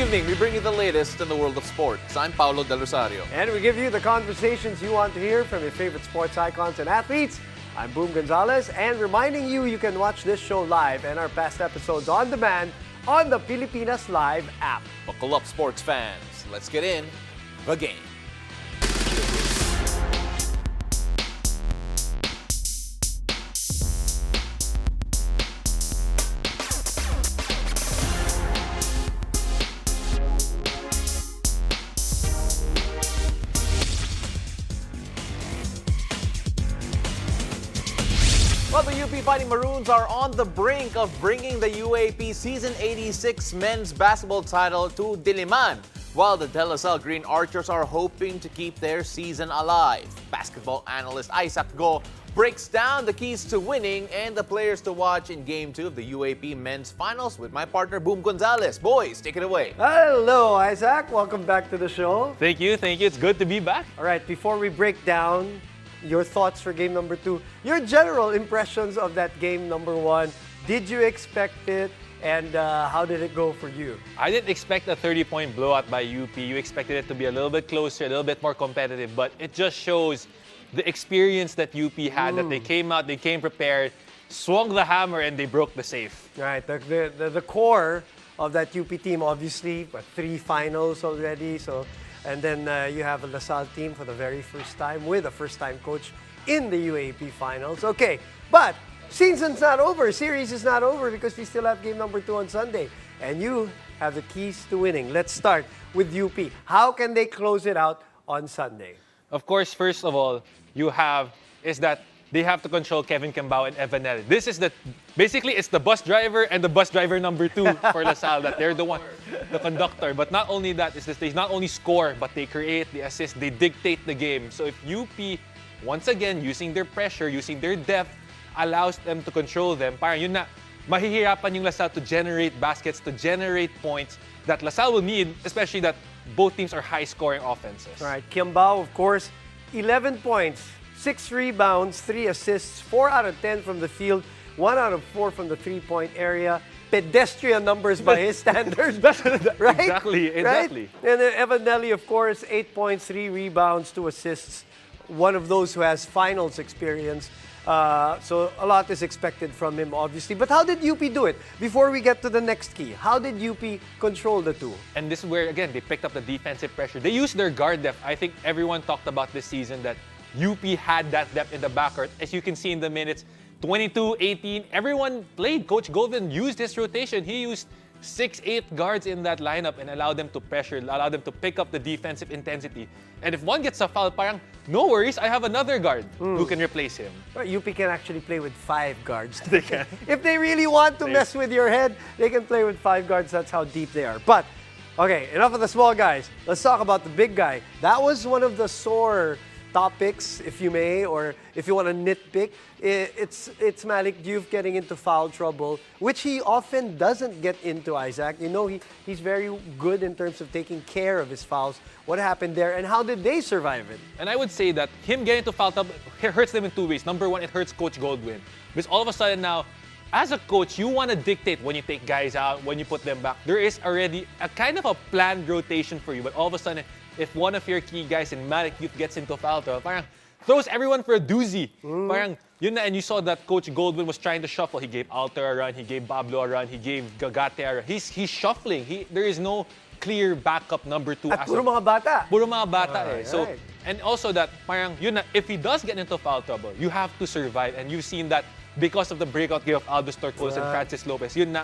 evening, we bring you the latest in the world of sports. I'm Paulo Del Rosario. And we give you the conversations you want to hear from your favorite sports icons and athletes. I'm Boom Gonzalez, and reminding you can watch this show live and our past episodes on demand on the Pilipinas Live app. Buckle up, sports fans. Let's get in the game. Well, the UP Fighting Maroons are on the brink of bringing the UAAP Season 86 men's basketball title to Diliman, while the De La Salle Green Archers are hoping to keep their season alive. Basketball analyst Isaac Go breaks down the keys to winning and the players to watch in Game 2 of the UAAP men's finals with my partner Boom Gonzalez. Boys, take it away. Hello, Isaac. Welcome back to the show. Thank you. It's good to be back. All right, before we break down your thoughts for game number 2, your general impressions of that game number 1. Did you expect it, and how did it go for you? I didn't expect a 30-point blowout by UP. You expected it to be a little bit closer, a little bit more competitive, but it just shows the experience that UP had, that they came out, they came prepared, swung the hammer, and they broke the safe. Right, the core of that UP team, obviously, 3 finals already, so... And then you have a La Salle team for the very first time with a first-time coach in the UAAP finals. Okay, but season's not over. Series is not over because we still have game number 2 on Sunday. And you have the keys to winning. Let's start with UP. How can they close it out on Sunday? Of course, first of all, they have to control Kevin Cambao and Evanel. This is basically it's the bus driver and the bus driver number 2 for La Salle, that they're the conductor. But not only that, they not only score, but they create, they assist, they dictate the game. So if UP, once again, using their pressure, using their depth, allows them to control them, parang yun na, mahihirapan yung La Salle to generate baskets, to generate points that La Salle will need, especially that both teams are high-scoring offenses. All right, Cambao, of course, 11 points. 6 rebounds, 3 assists, 4 out of 10 from the field, 1 out of 4 from the three-point area. Pedestrian numbers by his standards. Right? Exactly. Right? And then Evanelli, of course, 8 points, 3 rebounds, 2 assists. One of those who has finals experience. So a lot is expected from him, obviously. But how did UP do it? Before we get to the next key, how did UP control the 2? And this is where, again, they picked up the defensive pressure. They used their guard depth. I think everyone talked about this season that UP had that depth in the backcourt. As you can see in the minutes, 22, 18, everyone played. Coach Golden used his rotation. He used 6-8 guards in that lineup and allowed them to pressure, allowed them to pick up the defensive intensity. And if one gets a foul, parang, no worries, I have another guard who can replace him. Well, UP can actually play with 5 guards. They can. If they really want to mess with your head, they can play with 5 guards. That's how deep they are. But, okay, enough of the small guys. Let's talk about the big guy. That was one of the sore topics, if you may, or if you want to nitpick. It's Malik Diouf getting into foul trouble, which he often doesn't get into, Isaac. You know, he's very good in terms of taking care of his fouls. What happened there, and how did they survive it? And I would say that him getting into foul trouble hurts them in 2 ways. Number 1, it hurts Coach Goldwyn. Because all of a sudden now, as a coach, you want to dictate when you take guys out, when you put them back. There is already a kind of a planned rotation for you, but all of a sudden, if one of your key guys in Malik Youth gets into foul trouble, parang throws everyone for a doozy. Parang yun na, and you saw that Coach Goldwyn was trying to shuffle. He gave Alter a run, he gave Pablo a run, he gave Gagate a run. He's shuffling. There is no clear backup number 2. At puro mga bata. Puro mga bata Right. So, and also that parang yun na, if he does get into foul trouble, you have to survive. And you've seen that because of the breakout game of Aldous Torcoles and Francis Lopez. Yun na,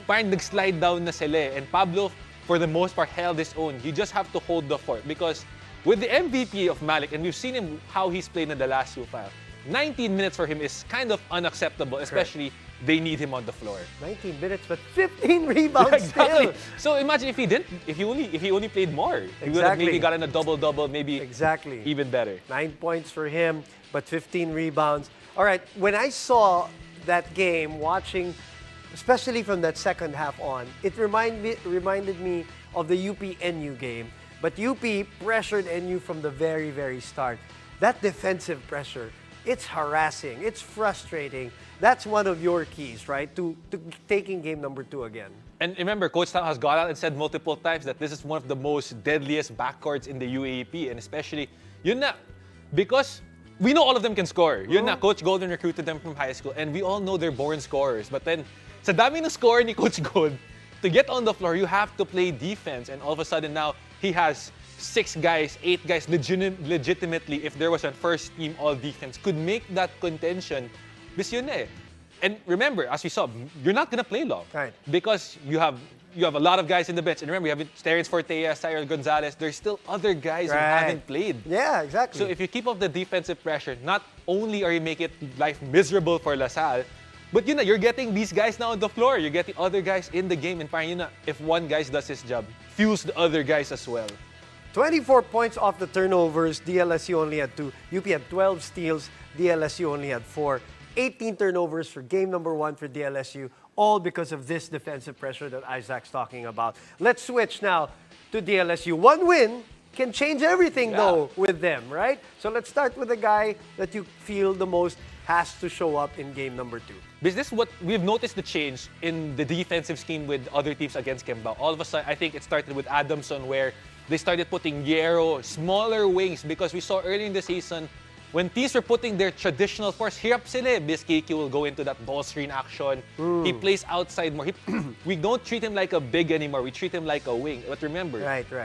parang nag-slide down na sila eh. And Pablo, for the most part, held his own. You just have to hold the fort because with the MVP of Malik, and we've seen him how he's played in the last 2 finals, 19 minutes for him is kind of unacceptable, especially they need him on the floor. 19 minutes, but 15 rebounds Exactly. still. So imagine if he only played more. He would have maybe gotten a double-double, maybe even better. 9 points for him, but 15 rebounds. All right, when I saw that game, watching, especially from that second half on, it reminded me of the UP-NU game. But UP pressured NU from the very, very start. That defensive pressure, it's harassing, it's frustrating. That's one of your keys, right, to taking game number 2 again. And remember, Coach Tao has got out and said multiple times that this is one of the most deadliest backcourts in the UAAP. And especially, yun na, because we know all of them can score. Yun na, Coach Golden recruited them from high school. And we all know they're born scorers. But then, sa dami ng score ni Coach Gold, to get on the floor, you have to play defense. And all of a sudden now, he has 6 guys, 8 guys legitimately, if there was a first team all defense, could make that contention. Bis yun na eh. And remember, as we saw, you're not gonna play long. Right. Because you have a lot of guys in the bench. And remember, you have Terence Fortea, Cyril Gonzalez. There's still other guys who haven't played. Yeah, exactly. So if you keep up the defensive pressure, not only are you making life miserable for LaSalle, but you know, you're getting these guys now on the floor. You're getting other guys in the game. And parang yun na, if one guy does his job, fuels the other guys as well. 24 points off the turnovers. DLSU only had 2. UP had 12 steals. DLSU only had 4. 18 turnovers for game number 1 for DLSU, all because of this defensive pressure that Isaac's talking about. Let's switch now to DLSU. One win can change everything, though, with them, right? So let's start with the guy that you feel the most has to show up in game number 2. Because this is what we've noticed the change in the defensive scheme with other teams against Kemba. All of a sudden, I think it started with Adamson, where they started putting Guerrero, smaller wings, because we saw early in the season, when teams were putting their traditional force, hirap sila. Biskiki will go into that ball screen action. He plays outside more. We don't treat him like a big anymore. We treat him like a wing. But remember,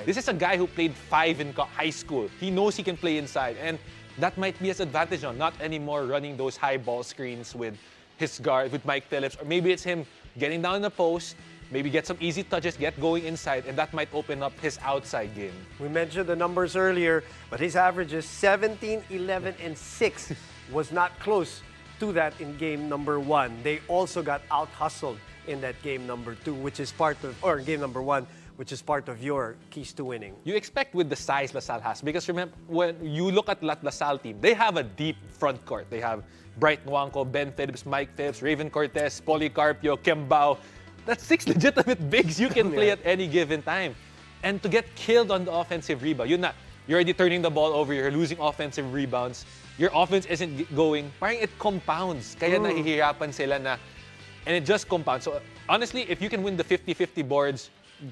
this is a guy who played 5 in high school. He knows he can play inside. And that might be his advantage now. Not anymore running those high ball screens with his guard, with Mike Phillips. Or maybe it's him getting down the post, maybe get some easy touches, get going inside, and that might open up his outside game. We mentioned the numbers earlier, but his average is 17, 11, and 6 was not close to that in game number 1. They also got out-hustled in that game number 2, which is part of, or game number 1, which is part of your keys to winning. You expect with the size LaSalle has, because remember, when you look at LaSalle team, they have a deep front court. They have Bright Nwanko, Ben Phillips, Mike Phillips, Raven Cortez, Policarpio, Kembao. That's 6 legitimate bigs you can play at any given time. And to get killed on the offensive rebound, you're already turning the ball over, you're losing offensive rebounds, your offense isn't going, parang it compounds. Kaya nahihirapan sila na, and it just compounds. So honestly, if you can win the 50-50 boards,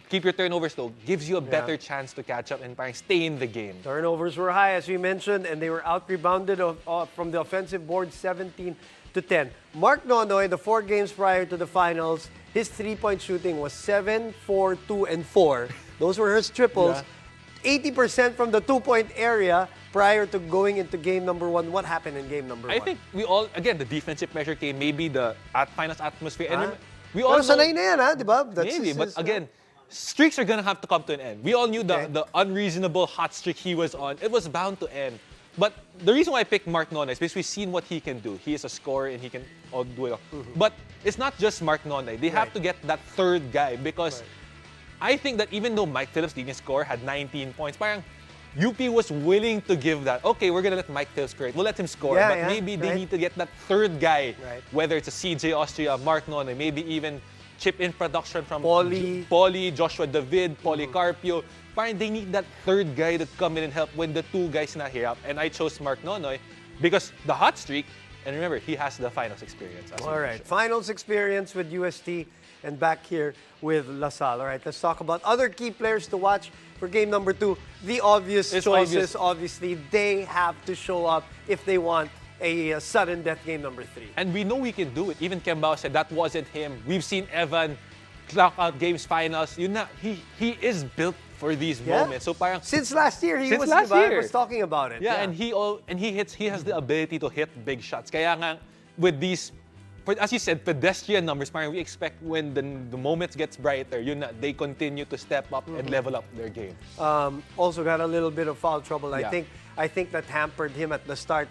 keep your turnovers low, gives you a better chance to catch up and parang stay in the game. Turnovers were high, as we mentioned, and they were out-rebounded from the offensive board 17-10. Mark Nonoy, the 4 games prior to the finals, his 3-point shooting was 7, 4, 2, and 4. Those were his triples. 80% from the 2-point area prior to going into game number 1. What happened in game number 1? I think we all, again, the defensive pressure came, maybe the finals atmosphere. And we all Pero sanay na yan, ha? Diba? Maybe, but again, streaks are gonna have to come to an end. We all knew the unreasonable hot streak he was on. It was bound to end. But the reason why I picked Mark Nonay is because we've seen what he can do. He is a scorer and he can do it all. But it's not just Mark Nonay. They have to get that third guy, because I think that even though Mike Phillips didn't score, had 19 points, parang UP was willing to give that. Okay, we're gonna let Mike Phillips score it. We'll let him score. But maybe they need to get that third guy, whether it's a CJ Austria, Mark Nonay, maybe even chip in production from Poly, Joshua David, Policarpio. Parang they need that third guy to come in and help when the 2 guys na hirap. And I chose Mark Nonoy because the hot streak, and remember, he has the finals experience. All right, finals experience with UST and back here with LaSalle. All right, let's talk about other key players to watch for game number 2. The obvious choices, obviously, they have to show up if they want a sudden death game number 3. And we know we can do it. Even Kembao said that wasn't him. We've seen Evan clock out games finals. He is built for these moments. So parang since last year he was talking about it. And he has the ability to hit big shots. Kaya nga with these, as you said, pedestrian numbers, parang we expect when the moments gets brighter, they continue to step up and level up their game. Also got a little bit of foul trouble. I think that hampered him at the start.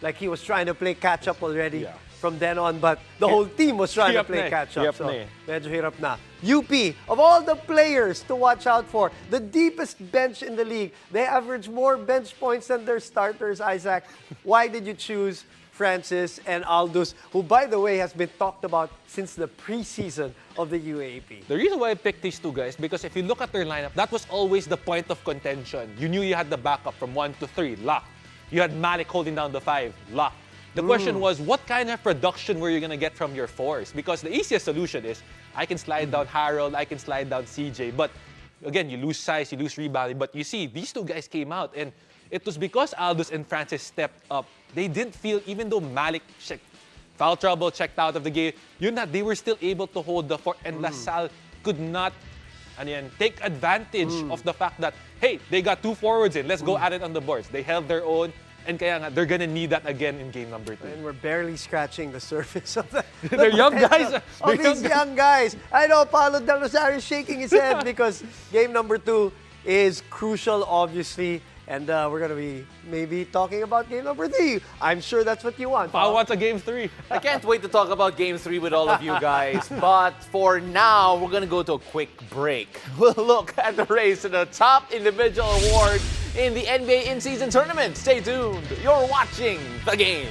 Like he was trying to play catch up already from then on, but the whole team was trying to play catch up. So medyo hirap na. UP, of all the players to watch out for, the deepest bench in the league. They average more bench points than their starters, Isaac. Why did you choose Francis and Aldous, who, by the way, has been talked about since the preseason of the UAAP? The reason why I picked these 2 guys, because if you look at their lineup, that was always the point of contention. You knew you had the backup from 1 to 3, locked. You had Malik holding down the 5, locked. The question was, what kind of production were you going to get from your 4s? Because the easiest solution is I can slide down Harold, I can slide down CJ. But again, you lose size, you lose rebounding. But you see, these two guys came out, and it was because Aldous and Francis stepped up. They didn't feel, even though Malik foul trouble, checked out of the game, they were still able to hold the fort, and LaSalle could not take advantage of the fact that, hey, they got 2 forwards in, let's go at it on the boards. They held their own, and kaya nga, they're gonna need that again in game number 2. And we're barely scratching the surface of the They're young guys. Of these young guys. I know Paulo Del Rosario is shaking his head because game number 2 is crucial, obviously. And we're going to be maybe talking about game number 3. I'm sure that's what you want. Pao wants a game 3. I can't wait to talk about Game 3 with all of you guys. But for now, we're going to go to a quick break. We'll look at the race to the top individual award in the NBA in-season tournament. Stay tuned. You're watching The Game.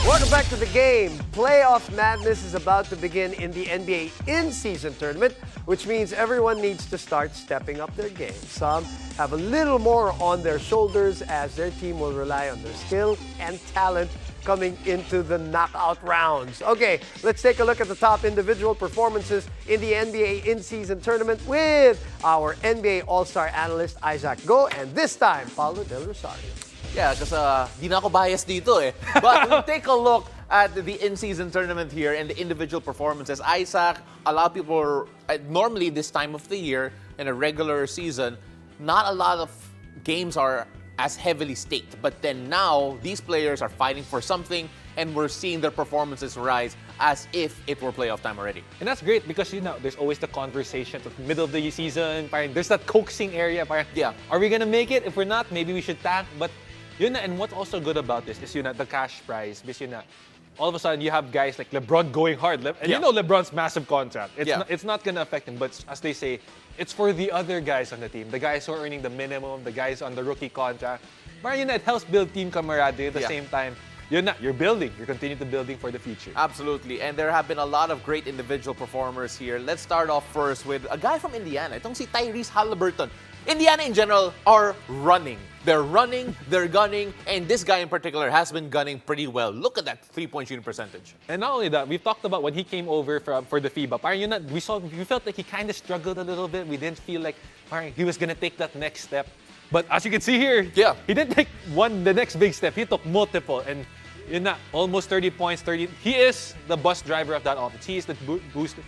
Welcome back to the game. Playoff madness is about to begin in the NBA in-season tournament, which means everyone needs to start stepping up their game. Some have a little more on their shoulders as their team will rely on their skill and talent coming into the knockout rounds. Okay, let's take a look at the top individual performances in the NBA in-season tournament with our NBA All-Star analyst Isaac Go, and this time, Paulo Del Rosario. Yeah, kasi di na ako biased dito eh. But we'll take a look at the in-season tournament here and the individual performances. Isaac, a lot of people are, normally this time of the year in a regular season, not a lot of games are as heavily staked. But then now, these players are fighting for something and we're seeing their performances rise as if it were playoff time already. And that's great because, there's always the conversation at the middle of the season. Parang, there's that coaxing area. Parang, yeah. Are we going to make it? If we're not, maybe we should tank. But and what's also good about this is the cash prize. Because all of a sudden you have guys like LeBron going hard. And LeBron's massive contract. It's not going to affect him. But as they say, it's for the other guys on the team. The guys who are earning the minimum, the guys on the rookie contract. But it helps build team camaraderie at the same time. You're building. You're continuing to building for the future. Absolutely. And there have been a lot of great individual performers here. Let's start off first with a guy from Indiana. Itong si Tyrese Halliburton. Indiana in general are running. They're running, they're gunning, and this guy in particular has been gunning pretty well. Look at that three-point shooting percentage. And not only that, we've talked about when he came over for the FIBA. Parang we felt like he kind of struggled a little bit. We didn't feel like he was going to take that next step. But as you can see here, he didn't take the next big step. He took multiple. And almost 30 points, 30. He is the bus driver of that offense. He is the booster.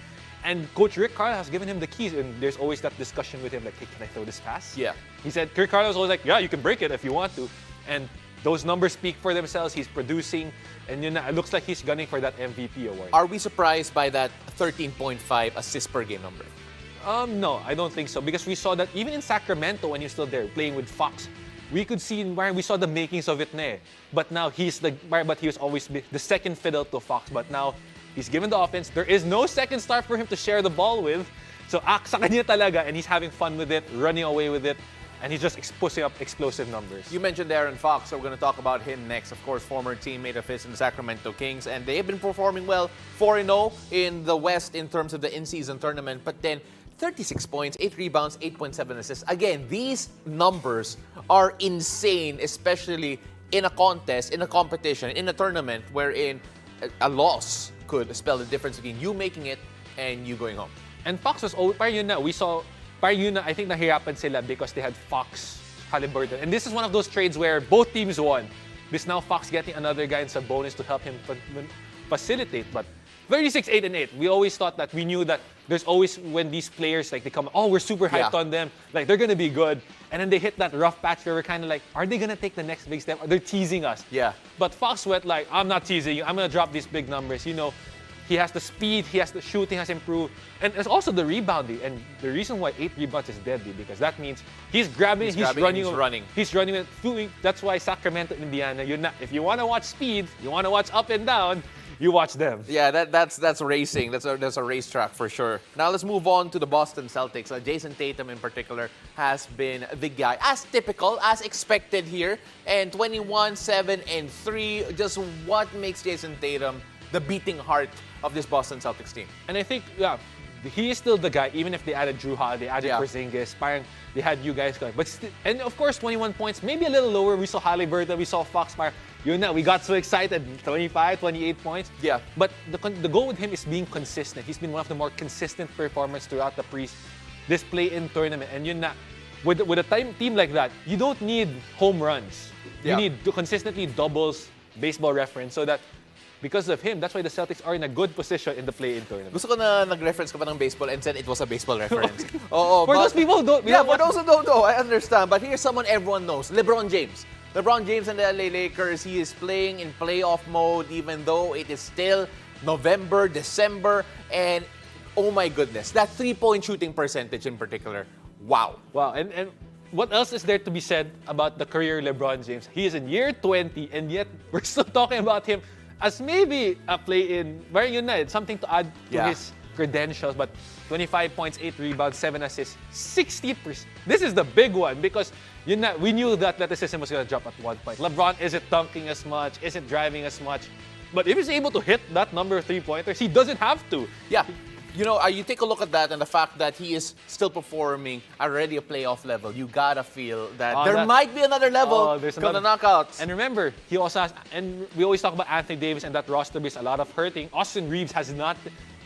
And Coach Rick Carlisle has given him the keys, and there's always that discussion with him, like, hey, can I throw this pass? Yeah. He said, Rick Carlisle was always like, yeah, you can break it if you want to. And those numbers speak for themselves. He's producing, and it looks like he's gunning for that MVP award. Are we surprised by that 13.5 assists per game number? No, I don't think so. Because we saw that even in Sacramento, when he was still there, playing with Fox, we could see we saw the makings of it. But now he was always the second fiddle to Fox. But now He's given the offense. There is no second star for him to share the ball with. So sa kanya talaga, and he's having fun with it, running away with it, and he's just pushing up explosive numbers. You mentioned Aaron Fox, so we're going to talk about him next. Of course, former teammate of his in the Sacramento Kings, and they've been performing well, 4-0 in the West in terms of the in-season tournament, but then 36 points, 8 rebounds, 8.7 assists. Again, these numbers are insane, especially in a contest, in a competition, in a tournament wherein a loss could spell the difference between you making it and you going home. And Fox was always, parang yun na, I think nahirapan sila because they had Fox, Halliburton. And this is one of those trades where both teams won. This now Fox getting another guy in some bonus to help him facilitate. But 36, 8, and 8. We always thought that we knew that there's always when these players like they come, oh, we're super hyped on them, like they're gonna be good. And then they hit that rough patch where we're kind of like, are they gonna take the next big step? They're teasing us. Yeah. But Fox went like, I'm not teasing you. I'm gonna drop these big numbers. You know, he has the speed, he has the shooting, has improved, and it's also the rebounding. And the reason why 8 rebounds is deadly because that means he's grabbing, he's running. That's why Sacramento, Indiana. If you want to watch speed, you want to watch up and down. You watch them. Yeah, that's racing. That's a racetrack for sure. Now let's move on to the Boston Celtics. Jason Tatum in particular has been the guy, as typical, as expected here. And 21, 7, and 3. Just what makes Jason Tatum the beating heart of this Boston Celtics team? And I think, he is still the guy, even if they added Drew Holiday, added Porzingis, parang they had you guys going. But still, and of course, 21 points, maybe a little lower. We saw Halliburton, we saw Fox, we got so excited, 25, 28 points. Yeah. But the goal with him is being consistent. He's been one of the more consistent performers throughout this play-in tournament. And with a team like that, you don't need home runs. You need to consistently doubles, baseball reference, so that because of him, that's why the Celtics are in a good position in the play-in tournament. Gusto ko na nag-reference ka pa ng baseball and said it was a baseball reference. For those people who don't... for those who don't know, I understand. But here's someone everyone knows. LeBron James. LeBron James and the LA Lakers, he is playing in playoff mode even though it is still November, December, and oh my goodness, that three-point shooting percentage in particular. Wow. Wow. And what else is there to be said about the career LeBron James? He is in year 20 and yet we're still talking about him as maybe a play-in, it's something to add to his credentials, but 25 points, 8 rebounds, 7 assists, 60%. This is the big one because we knew that athleticism was going to drop at one point. LeBron isn't dunking as much, isn't driving as much, but if he's able to hit that number of three-pointers, he doesn't have to. Yeah. You take a look at that and the fact that he is still performing already a playoff level, you gotta feel that there might be another level gonna knockouts. And remember, he also has, and we always talk about Anthony Davis and that roster base, a lot of hurting. Austin Reeves has not,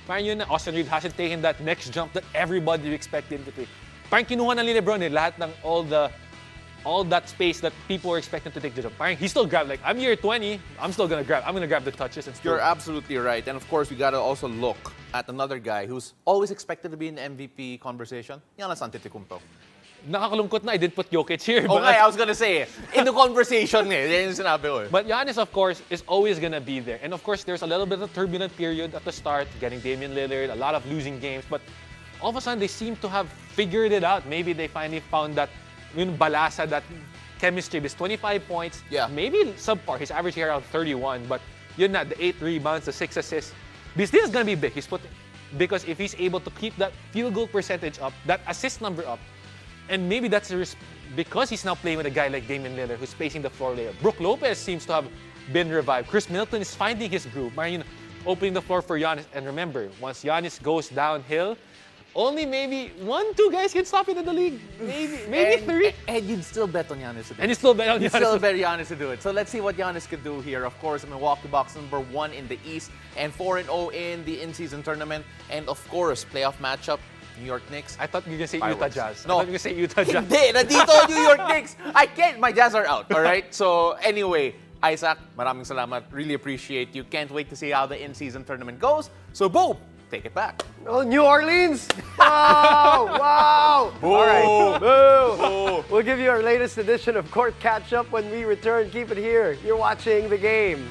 Austin Reeves hasn't taken that next jump that everybody expected him to take. Parang kinuha na ni LeBron lahat ng all that space that people were expecting to take the jump. He still grabbed, like, I'm year 20, I'm gonna grab the touches and still. You're absolutely right. And of course, we gotta also look at another guy who's always expected to be in the MVP conversation, Giannis Antetokounmpo. Nakakalungkot na, I did put Jokic here. Okay, I was gonna say, in the conversation yan yung sinabi ko. But Giannis, of course, is always gonna be there. And of course, there's a little bit of a turbulent period at the start, getting Damian Lillard, a lot of losing games, but all of a sudden, they seem to have figured it out. Maybe they finally found that balasa, that chemistry. This 25 points, maybe subpar. He's averaging around 31, but the 8 rebounds, the 6 assists. This is gonna be big. Because if he's able to keep that field goal percentage up, that assist number up, and maybe that's because he's now playing with a guy like Damian Lillard who's spacing the floor layer. Brook Lopez seems to have been revived. Chris Middleton is finding his groove. Opening the floor for Giannis. And remember, once Giannis goes downhill, only maybe 1-2 guys can stop it in the league. Maybe 3. And you'd still bet on Giannis to do it. And you still bet on Giannis. You'd still bet Giannis to do it. So let's see what Giannis could do here. Of course, Milwaukee Bucks #1 in the East and 4-0 in the in-season tournament. And of course, playoff matchup, New York Knicks. I thought you were going to say Utah Jazz. No. I thought you were going to say Utah Jazz. Hindi, nandito New York Knicks. I can't. My Jazz are out, all right? So anyway, Isaac, maraming salamat. Really appreciate you. Can't wait to see how the in-season tournament goes. So boom, take it back. Oh, New Orleans! Wow! Wow! All right. Boo! We'll give you our latest edition of Court Catch-Up when we return. Keep it here. You're watching The Game.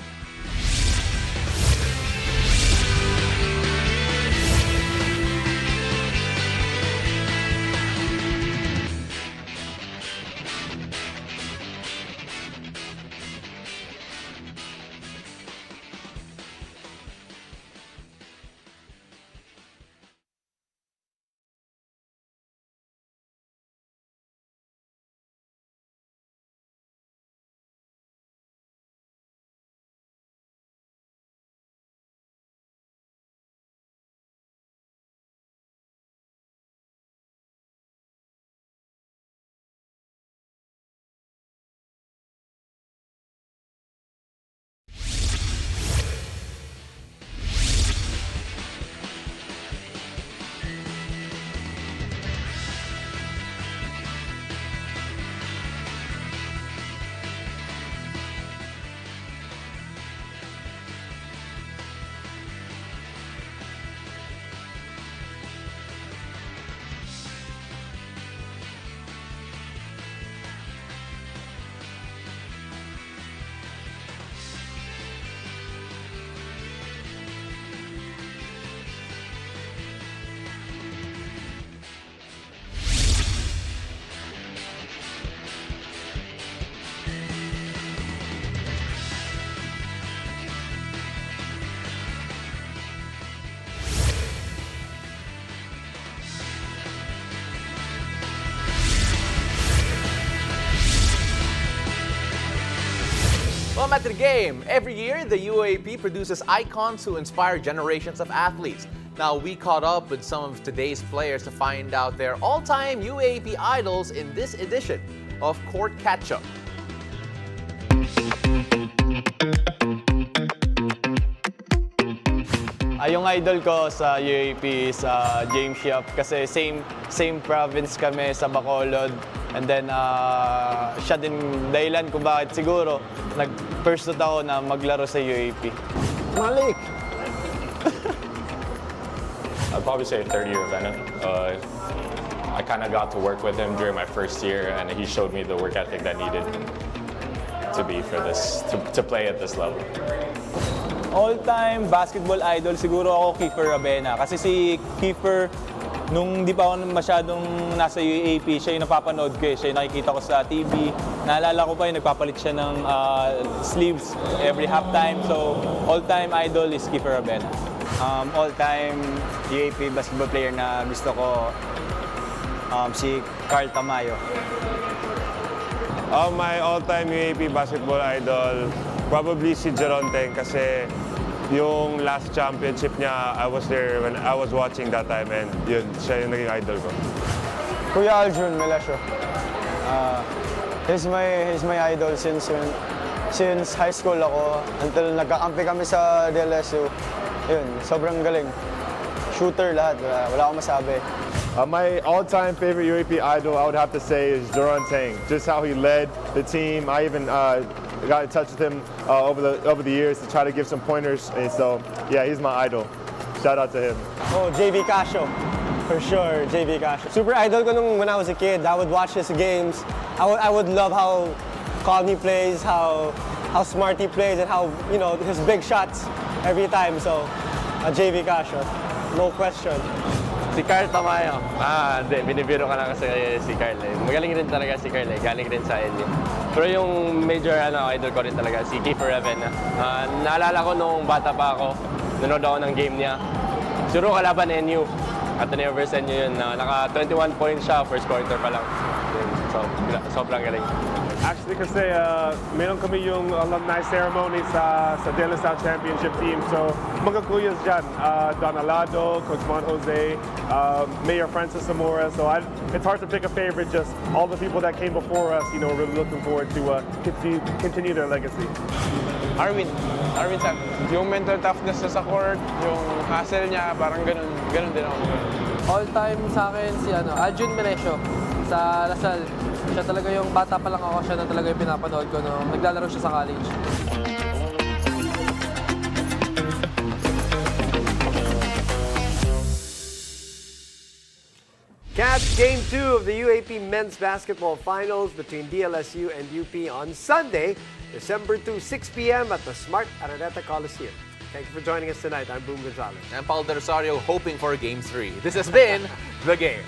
at the game. Every year, the UAAP produces icons who inspire generations of athletes. Now, we caught up with some of today's players to find out their all-time UAAP idols in this edition of Court Catchup. Yung idol ko sa UAP is James Yap kasi same province kami sa Bacolod. And then siya din dahilan kung bakit siguro nag-pursuit ako na maglaro sa UAP. Malik! I'd probably say third year of Venom. I kind of got to work with him during my first year, and he showed me the work ethic that needed to be for this, to play at this level. All-time basketball idol siguro ako Kiefer Ravena. Kasi si Kiefer, nung di pa ako masyadong nasa UAAP, siya yung napapanood ko eh. Siya yung nakikita ko sa TV. Naalala ko pa yung nagpapalit siya ng sleeves every halftime. So, all-time idol is Kiefer Ravena. All-time UAP basketball player na gusto ko si Carl Tamayo. My all-time UAP basketball idol, probably si Geronteng kasi yung last championship niya, I was there when I was watching that time and yun, siya yung naging idol ko. Kuya Aljun Melasio. He's my idol since high school ako until nagkakampi kami sa DLSU. Yun, sobrang galing. Shooter lahat, wala akong masabi. My all-time favorite UAP idol, I would have to say, is Geronteng. Just how he led the team. I even got in touch with him over the years to try to give some pointers. And so, yeah, he's my idol. Shout out to him. Oh, JV Casio. For sure, JV Casio. Super idol ko when I was a kid. I would watch his games. I would love how calm he plays, how smart he plays, and how, you know, his big shots every time. So, JV Casio. No question. Si Carl Tamayo. Hindi, binibiro ka lang kasi si Carl. Magaling rin talaga si Carl. Galing rin sa LA. Pero yung major idol ko rin talaga, si Kiefer Ravena. Naalala ko nung bata pa ako, nanood ako ng game niya. Siguro kalaban NU. Ateneo versus NU yun. Naka 21 points siya, first quarter pa lang. So, sobrang galing. Actually, kasi meron kami yung alumni ceremony sa De La Salle Championship team. So, mga kuyas dyan, Don Alado, Coach Mon Jose, Mayor Francis Zamora. So, it's hard to pick a favorite, just all the people that came before us, you know, really looking forward to continue their legacy. Arwin San. Yung mental toughness niya sa court, yung hustle niya, parang ganun din ako. All time sa akin si Aljun Menesio sa Lasal. Siya talaga yung bata pa lang ako, siya na talaga yung pinapanood ko nung naglalaro siya sa college. Catch Game 2 of the UAP Men's Basketball Finals between DLSU and UP on Sunday, December 2, 6 p.m. at the Smart Araneta Coliseum. Thank you for joining us tonight. I'm Boom Gonzalez. And Paul De Rosario hoping for Game 3. This has been The Game.